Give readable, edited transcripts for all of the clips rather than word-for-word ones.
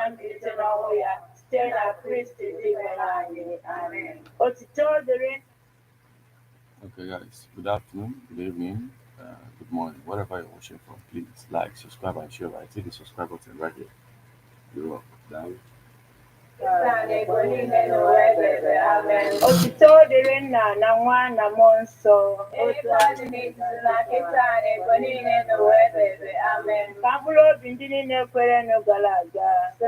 time eternal ya site na Kristi dị anyị. Amen. Otito dịrị. Okay, guys. Good afternoon, good evening, good morning, wherever you're watching from. Please like, subscribe, and share. Right, hit the subscribe button right here. You're welcome. Down. Otito dịrị Nna na Nwa na Mmụọ Nsọ. Amen. Ka mkpụrụ obi ndị niile kwere gara aga. Ka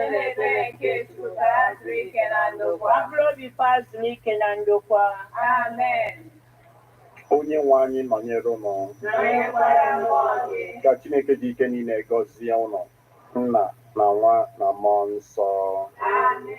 mkpụrụ obi fa zuru ike na ndokwa. Amen. Onye nwe anyị nọnyere ụnụ. Ka Chineke dị ike niile gọzie ụnụ, Nna na Nwa na Mmụọ Nsọ. Amen.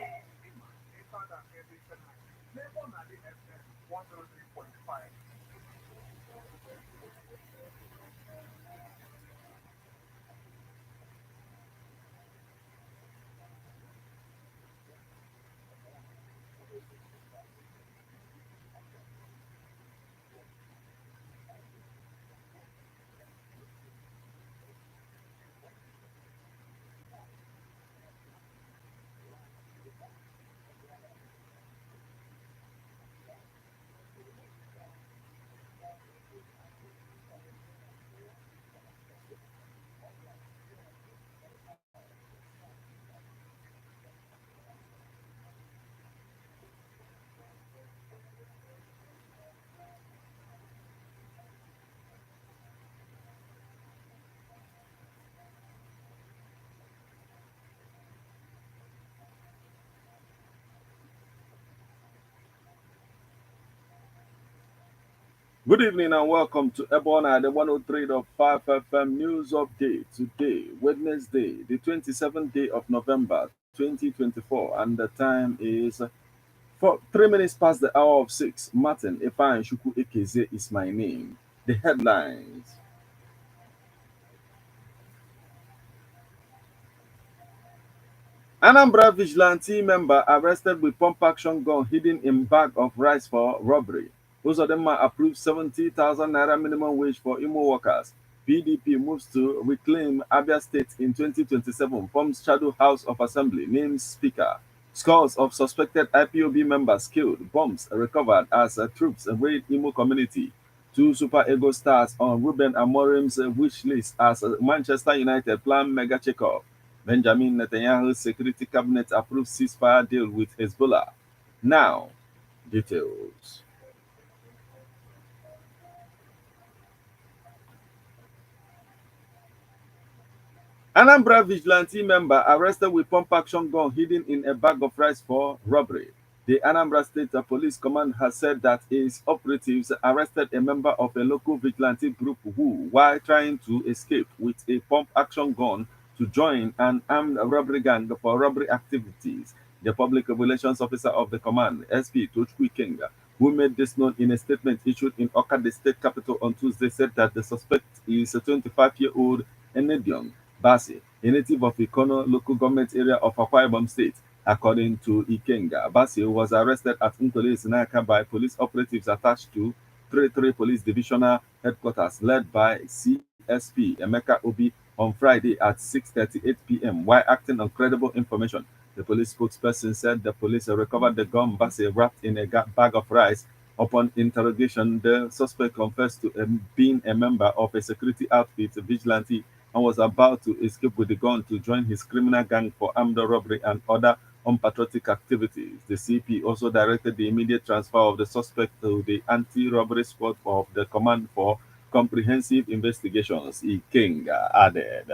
Good evening and welcome to EBEONADI, the 103.5 FM News Update. Today, Wednesday, the 27th day of November 2024, and the time is 3 minutes past the hour of 6. Martin Efan Shuku Ekeze is my name. The headlines. Anambra Vigilante member arrested with pump action gun hidden in bag of rice for robbery. Uzodinma approved 70,000 naira minimum wage for Imo workers. PDP moves to reclaim Abia State in 2027. Forms Shadow House of Assembly. Names Speaker. Scores of suspected IPOB members killed. Bombs recovered as troops raid Imo community. 2 Super Ego stars on Ruben Amorim's wish list as Manchester United plan mega checkup. Benjamin Netanyahu's security cabinet approves ceasefire deal with Hezbollah. Now, details. Anambra Vigilante member arrested with pump action gun hidden in a bag of rice for robbery. The Anambra State Police Command has said that its operatives arrested a member of a local vigilante group who, while trying to escape with a pump action gun, to join an armed robbery gang for robbery activities. The public relations officer of the command, SP Tochukwu Ikenga, who made this known in a statement issued in Awka, the state capital, on Tuesday, said that the suspect is a 25-year-old Enedion Basi, a native of Ikono local government area of Akwa Ibom State. According to Ikenga, Basi was arrested at Ntole Sinaka by police operatives attached to 33 Police Divisional Headquarters led by CSP Emeka Obi on Friday at 6:38 p.m. while acting on credible information. The police spokesperson said the police recovered the gun Basi wrapped in a bag of rice. Upon interrogation, the suspect confessed to being a member of a security outfit, vigilante, and was about to escape with the gun to join his criminal gang for armed robbery and other unpatriotic activities. The CP also directed the immediate transfer of the suspect to the anti-robbery squad of the Command for Comprehensive Investigations, Ikenga added.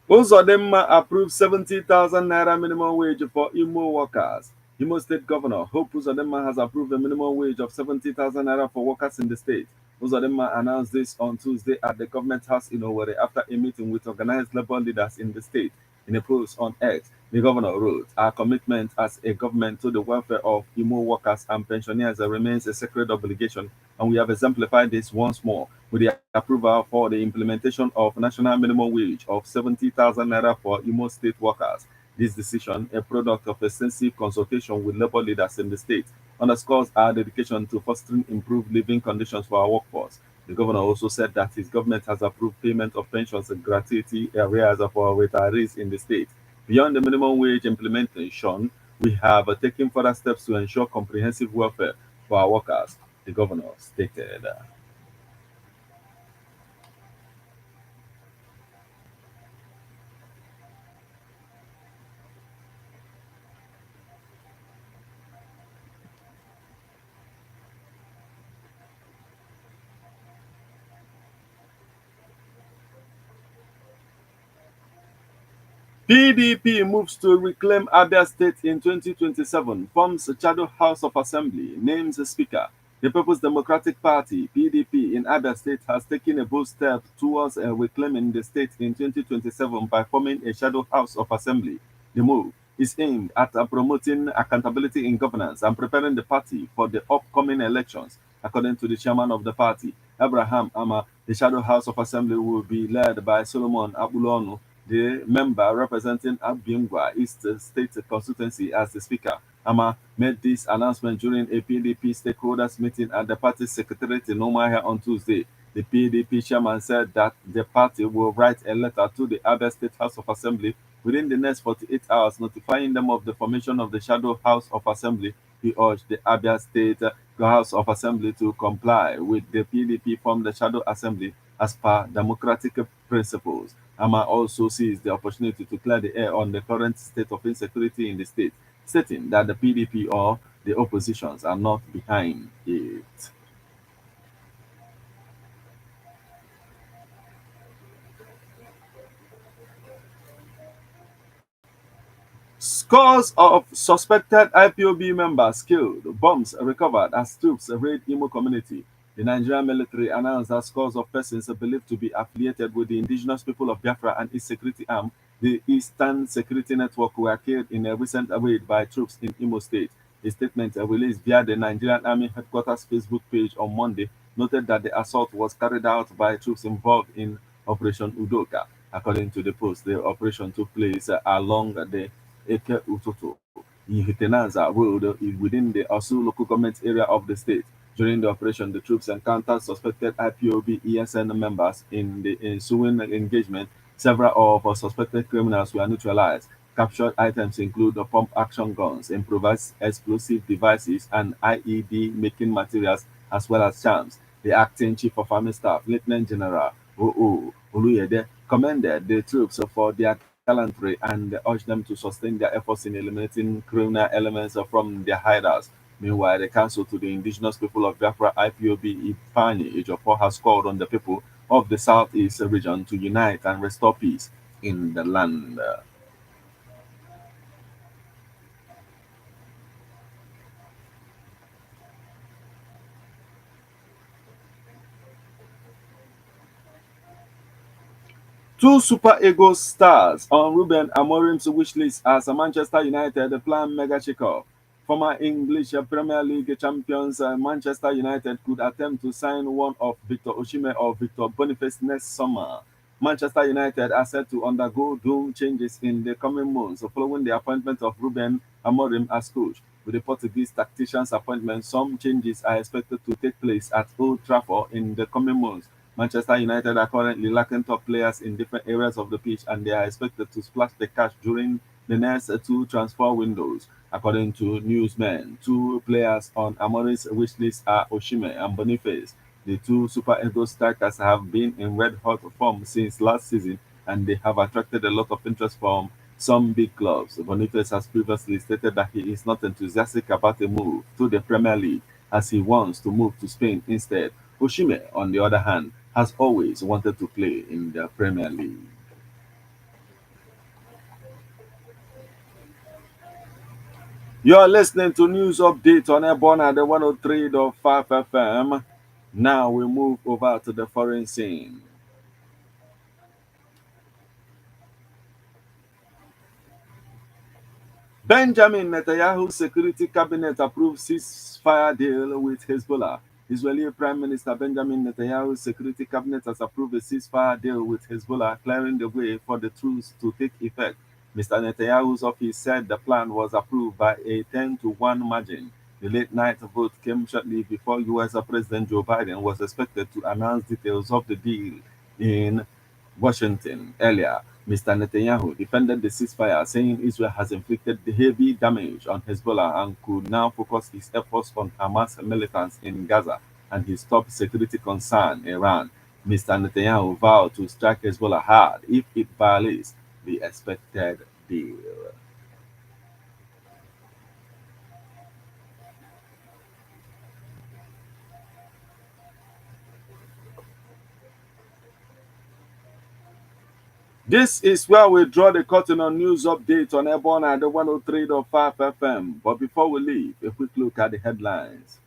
Uzodinma approved 70,000 naira minimum wage for Imo workers. Imo State Governor Hope Uzodinma has approved a minimum wage of 70,000 naira for workers in the state. Uzodinma announced this on Tuesday at the government house in Owerri after a meeting with organized labor leaders in the state. In a post on X, the governor wrote, "Our commitment as a government to the welfare of Imo workers and pensioners remains a sacred obligation, and we have exemplified this once more with the approval for the implementation of national minimum wage of 70,000 naira for Imo state workers. This decision, a product of extensive consultation with labor leaders in the state, underscores our dedication to fostering improved living conditions for our workforce. The governor also said that his government has approved payment of pensions and gratuity arrears of our retirees in the state. Beyond the minimum wage implementation, we have taken further steps to ensure comprehensive welfare for our workers, the governor stated. PDP moves to reclaim Abia State in 2027, forms a shadow House of Assembly, names a speaker. The People's Democratic Party, PDP, in Abia State has taken a bold step towards reclaiming the state in 2027 by forming a shadow House of Assembly. The move is aimed at promoting accountability in governance and preparing the party for the upcoming elections. According to the chairman of the party, Abraham Ama, the shadow House of Assembly will be led by Solomon Abulonu, the member representing Abingwa East State Constituency, as the Speaker. Ama made this announcement during a PDP stakeholders meeting at the party secretariat in Umuahia on Tuesday. The PDP chairman said that the party will write a letter to the Abia State House of Assembly within the next 48 hours, notifying them of the formation of the Shadow House of Assembly. He urged the Abia State House of Assembly to comply with the PDP formed the Shadow Assembly as per democratic principles. Ama also seized the opportunity to clear the air on the current state of insecurity in the state, stating that the PDP or the oppositions are not behind it. Scores of suspected IPOB members killed, bombs recovered as troops raid Imo community. The Nigerian military announced that scores of persons believed to be affiliated with the indigenous people of Biafra and its security arm, the Eastern Security Network, were killed in a recent raid by troops in Imo State. A statement released via the Nigerian Army Headquarters Facebook page on Monday noted that the assault was carried out by troops involved in Operation Udoka. According to the post, the operation took place along the Eke Utoto Ihitenanza Road within the Osu local government area of the state. During the operation, the troops encountered suspected IPOB ESN members. In the ensuing engagement, several of suspected criminals were neutralized. Captured items include the pump action guns, improvised explosive devices, and IED making materials, as well as charms. The acting chief of army staff, Lieutenant General O.O. Oluyede, commended the troops for their gallantry and urged them to sustain their efforts in eliminating criminal elements from their hideouts. Meanwhile, the Council to the Indigenous People of Biafra IPOB Ifani Ejiofor has called on the people of the Southeast region to unite and restore peace in the land. Two Super Eagles stars on Ruben Amorim's wish list as Manchester United plan mega shake-up. Former English Premier League champions Manchester United could attempt to sign one of Victor Osimhen or Victor Boniface next summer. Manchester United are set to undergo doom changes in the coming months following the appointment of Ruben Amorim as coach. With the Portuguese tactician's appointment, some changes are expected to take place at Old Trafford in the coming months. Manchester United are currently lacking top players in different areas of the pitch, and they are expected to splash the cash during the next two transfer windows. According to newsmen, two players on Amorim's wish list are Osimhen and Boniface. The two Super Eagles strikers have been in red-hot form since last season, and they have attracted a lot of interest from some big clubs. Boniface has previously stated that he is not enthusiastic about a move to the Premier League, as he wants to move to Spain instead. Osimhen, on the other hand, has always wanted to play in the Premier League. You're listening to News Update on Ebona, the 103.5 FM. Now we move over to the foreign scene. Benjamin Netanyahu's security cabinet approved ceasefire deal with Hezbollah. Israeli Prime Minister Benjamin Netanyahu's security cabinet has approved a ceasefire deal with Hezbollah, clearing the way for the truce to take effect. Mr. Netanyahu's office said the plan was approved by a 10-1 margin. The late-night vote came shortly before U.S. President Joe Biden was expected to announce details of the deal in Washington. Earlier, Mr. Netanyahu defended the ceasefire, saying Israel has inflicted heavy damage on Hezbollah and could now focus his efforts on Hamas militants in Gaza and his top security concern, Iran. Mr. Netanyahu vowed to strike Hezbollah hard if it violates the expected deal. This is where we draw the curtain on news updates on EBEONADI at 103.5 FM. But before we leave, a quick look at the headlines.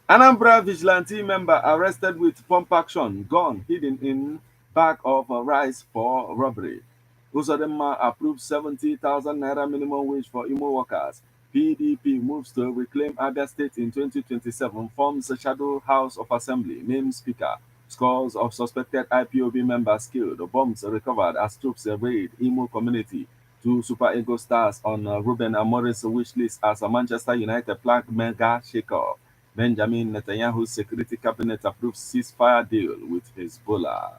Anambra Vigilante member arrested with pump action, gun hidden in bag of rice for robbery. Uzodinma approves 70,000 naira minimum wage for Imo workers. PDP moves to reclaim Abia State in 2027, forms a shadow House of Assembly, names Speaker. Scores of suspected IPOB members killed, bombs recovered as troops raid Imo community. Two Super Eagles stars on Ruben Amorim's wish list as a Manchester United flag mega shaker. Benjamin Netanyahu's security cabinet approves ceasefire deal with Hezbollah.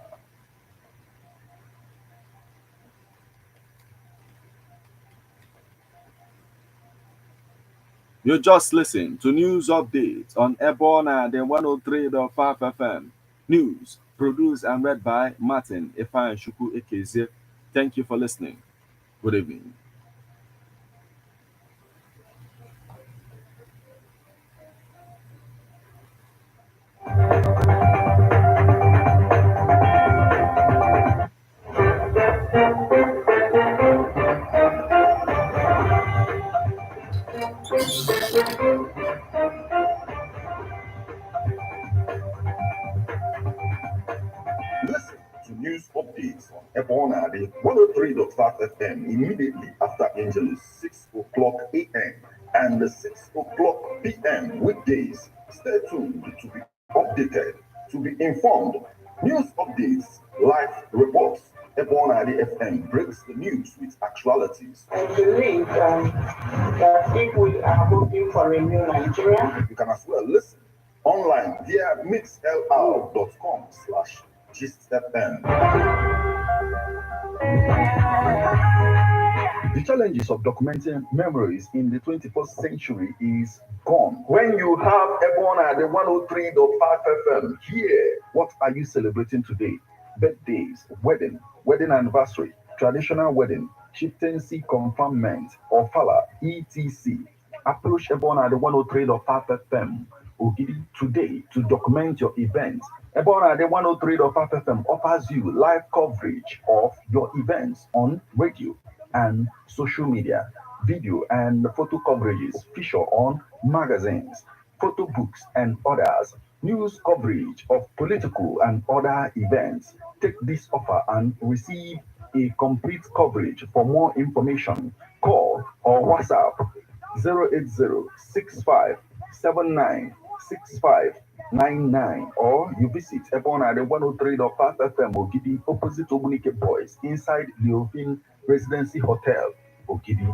You just listened to news updates on EBEONADI 103.5 FM. News produced and read by Martin Ifeanyi Ekeze. Thank you for listening. Good evening. Listen to news updates on EBEONADI 103.5 FM immediately after Angelus 6 o'clock a.m. and 6 o'clock p.m. weekdays. Stay tuned to be updated, to be informed. News updates, live reports. EBEONADI FM breaks the news with actualities. I believe that if we are looking for a new Nigeria, You can as well listen online via mixlr.com/GistFM. The challenges of documenting memories in the 21st century is gone. When you have EBEONADI 103.5 FM here, what are you celebrating today? Birthdays, wedding anniversary, traditional wedding, chieftaincy conferment, or fala, etc. Approach EBEONADI 103.5 FM Ogidi today to document your event. EBEONADI 103.5 FM offers you live coverage of your events on radio and social media, video and photo coverages, feature on magazines, photo books, and others, news coverage of political and other events. Take this offer and receive a complete coverage. For more information, call or WhatsApp 08065796599 or you visit EBEONADI 103.5 FM Ogidi opposite Ogunike Boys inside the Ovin Residency Hotel, Ogidi.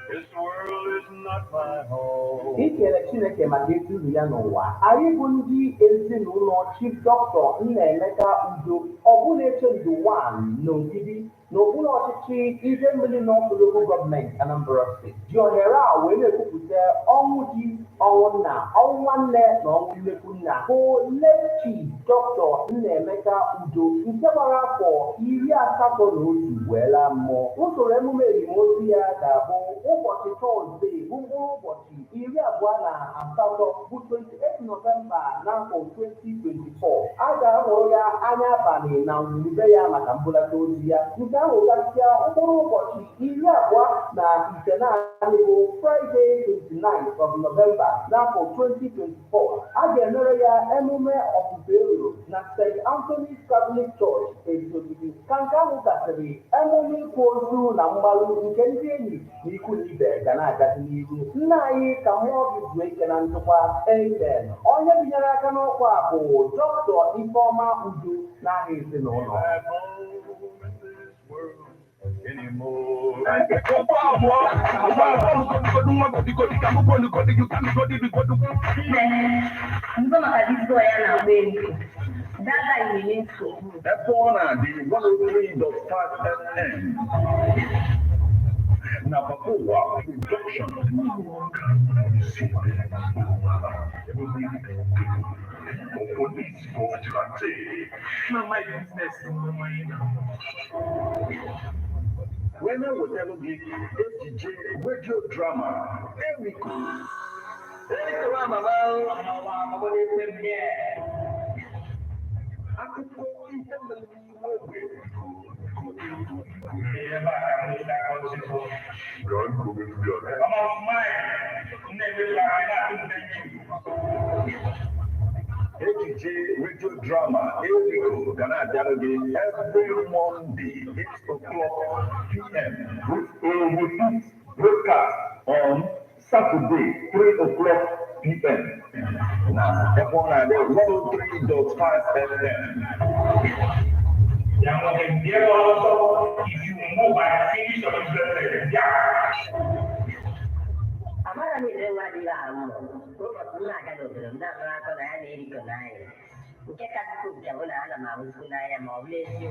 This world is not my home. Ikele Chineke maka etu ya n'ụwa. Anyị bụ ndị ezinụlọ Chief Dr. Nnaemeka Udo, ọbụla echendu 1 n'Ogidi, n'okpuru ọchịchị Idemmili North Local Government, Anambra State. Ji ohere a wee na-ekwupụta ọnwụ di, ọnwụ nna, ọnwụ nwanne na ọnwụ nnekwu nna bụ late Chief Dr. Nnaemeka Udo nke gbara afọ 81 wee laa mmụọ. Usoro emume elimozu ya ga-abụ ụbọchị Tọzdee bụ mkpụrụ ụbọchị 28 bụ 28 Nọvemba n'afọ 2025 2024 a ga-ahụrụ ya anya abalị na mwube ya maka mbulata ozi ya nke ahụ gasịa mkpụrụ ụbọchị 29 naanị bụ Friday 29th of November n'afọ 2024 a ga-emere ya emume ọfụfe ero na St. Anthony's Catholic Church Ezogidi ka nke ahụ gasịrị emume ịkwa ozu na mgbalụ nke ndị enyi na ikwu na ibe ga na-agazi n'ihu nna anyị ka mmụọ gị zuo ike na ndokwa amen onye binyere aka n'ọkwa bụ Dr. Ifeoma Udo n'aha ezinụlọ EBEONADI 103.5 FM. Napapoa production. Police vigilante. My business. When I was ever big DJ radio drama, Erico. Akụkọ ihe mere n'ime ejije radio drama Erico ga na-abịara gị every Monday 8 p.m. with broadcast on Saturday 3 p.m. na EBEONADI 103.5 FM. If you move by finish your business, Amara mi le wa di la mo. Ko ko na ga do do na na ko na ni ri ko na ye. Nke ka ku ja wala na ma ku na ya mo le si.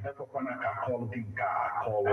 Ekokwana ka call dị nke a call.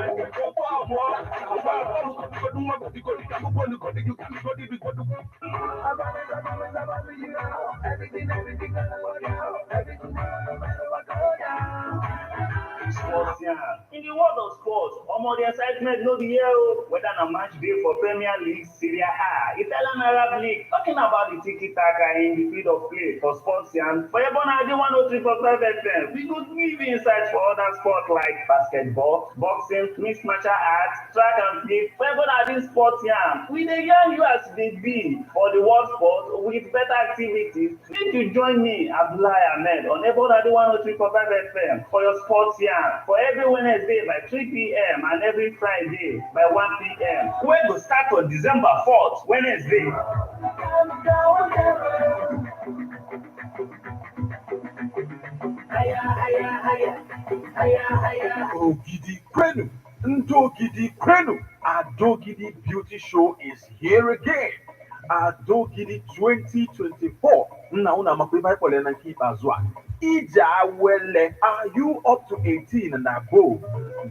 sports, yeah. In the world of sports, the excitement no be here, whether na match day for Premier League, Serie A, Italian Arab League, talking about the tiki-taka in the field of play for sports, and for EBEONADI 103.5 FM, we go give insights for other sports like basketball, boxing, mixed martial arts, track and field. For EBEONADI sports, yeah, we dey yarn you as they be for the world sport with better activities. Make you join me, Abdullahi Ahmed, on EBEONADI 103.5 FM for your sports, yeah, for every Wednesday by 3 p.m. and every Friday by 1 p.m. We go start on December 4th, Wednesday. Ogidi Kwenu, Ndogidi Kwenu, Adogidi Beauty Show is here again. Adogidi 2024. Now, are you up to 18 and above?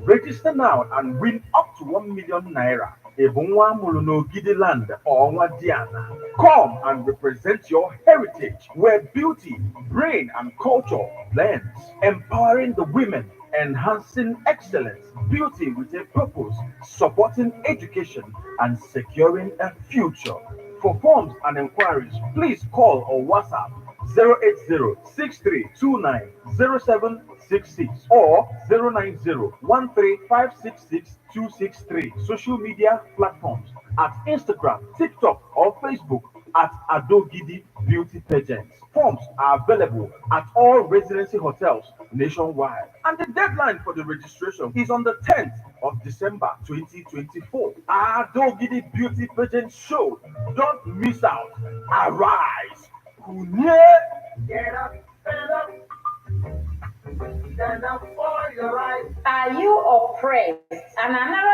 Register now and win up to 1 million naira. Ebunwa Mulunogidi land or Wadiana. Come and represent your heritage where beauty, brain, and culture blends, empowering the women, enhancing excellence, beauty with a purpose, supporting education, and securing a future. For forms and inquiries, please call or WhatsApp 080-6329-0766 or 090-13566-263. Social media platforms at Instagram, TikTok, or Facebook at Adogidi Beauty Pageants. Forms are available at all residency hotels nationwide. And the deadline for the registration is on the 10th of December 2024. Adogidi Beauty Pageant Show. Don't miss out. Arise. Get up, stand up. Stand up for your right. Are you oppressed? And another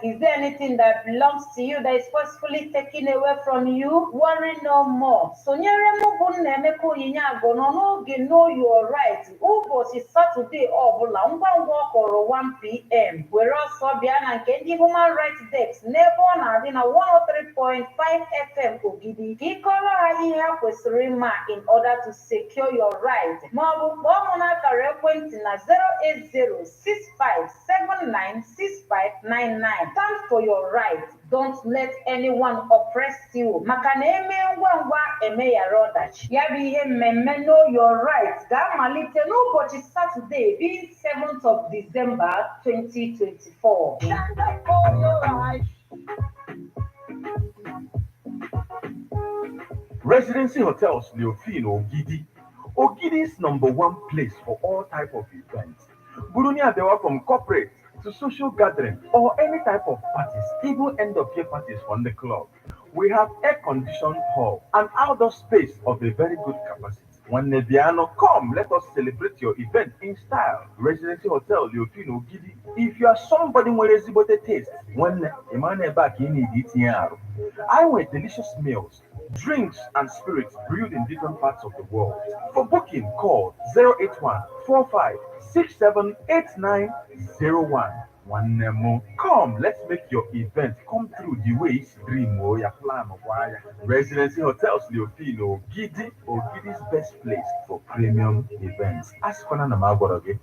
is there anything that belongs to you that is forcefully taken away from you? Worry no more. So know your right. Ubos is Saturday or 1 p.m. We're also behind and Kendi Human Rights Desk. Never in a 103.5 FM Ogidi. In order to secure know your right. Maọbụ kpọọ mụ n'akara ekwentị na 08065796599. Stand for your right. Don't let anyone oppress you. Maka na eme ngwa ngwa eme yara ọdachi. Ya bụ ihe mmemme Know Your Right ga-amalite n'ụbọchị Satọde being 7th of December 2024. Stand up for your right. Residency Hotels Leofin Ogidi. Ogidi's #1 place for all type of events. Burunia, they were from corporate to social gathering or any type of parties, even end of year parties from the club. We have air-conditioned hall and outdoor space of a very good capacity. When Nebiano come, let us celebrate your event in style. Residency Hotel Leofin Ogidi. If you are somebody with a zibote taste, when Emmanuel back in it, I want delicious meals, drinks and spirits brewed in different parts of the world. For booking, call 081-45-67-8901. One more. Come, let's make your event come through the way it's dream or your plan of wire. Residency Hotels Leofino Gidi or Gidi's best place for premium events. Ask for an amagoroge,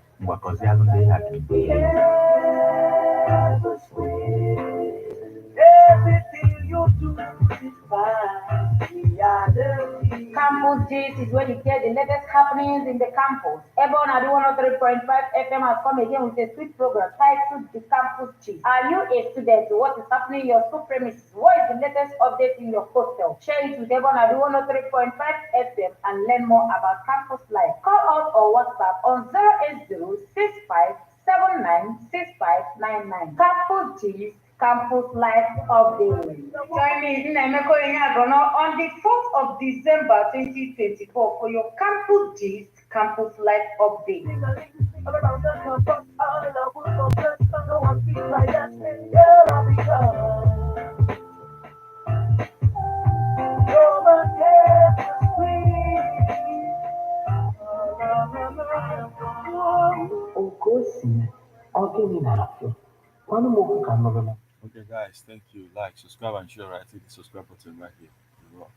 Everything you do is fine. Campus Gist is where you get the latest happenings in the campus. EBEONADI 103.5 FM has come again with a sweet program titled The Campus Gist. Are you a student? What is happening in your school premises? What is the latest update in your hostel? Share it with EBEONADI 103.5 FM and learn more about campus life. Call us or WhatsApp on 08065796599. Campus Gist. Campus Life Update. Join me in Emeko Enyagono on the 4th of December 2024 for your Campus Gist Campus Life Update. Okay, guys, thank you. Like, subscribe, and share. Right, hit the subscribe button right here. You rock.